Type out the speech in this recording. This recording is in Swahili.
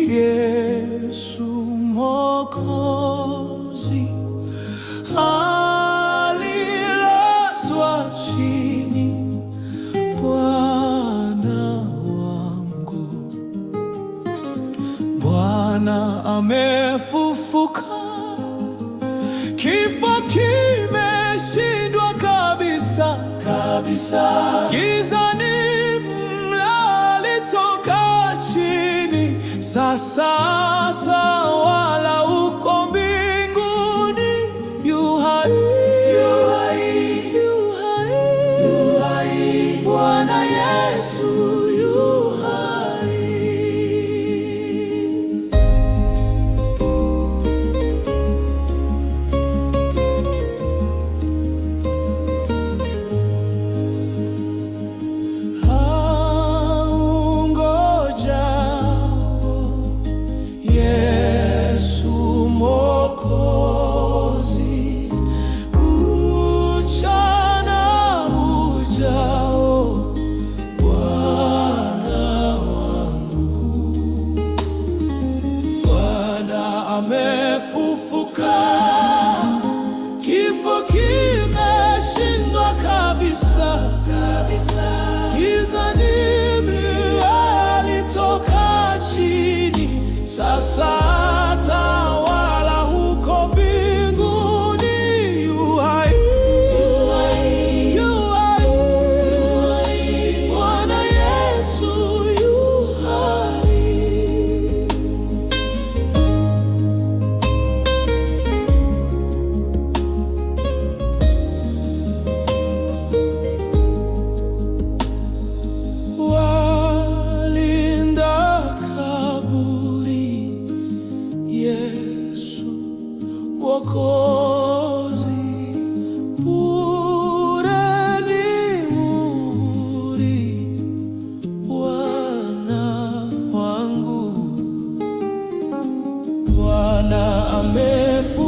Yesu Mwokozi alilazwa chini, Bwana wangu. Bwana amefufuka, kifo kimeshindwa kabisa kabisa. Gizani alitoka chini, sasa tawala uko mbinguni. Yu hai, yu hai, yu hai, yu hai. Bwana Yesu yu hai. Yesu Mwokozi, mchana ujao, Bwana wangu. Bwana amefufuka, kifo kimeshindwa kabisa kabisa. Gizani alitoka chini, sasa tawala huko mbinguni. Yu hai, yu hai, yu hai, yu hai. Bwana Yesu yu hai. Walinda kaburi, Yesu Mwokozi, bure ni muhuri, Bwana wangu. Bwana amefufuka,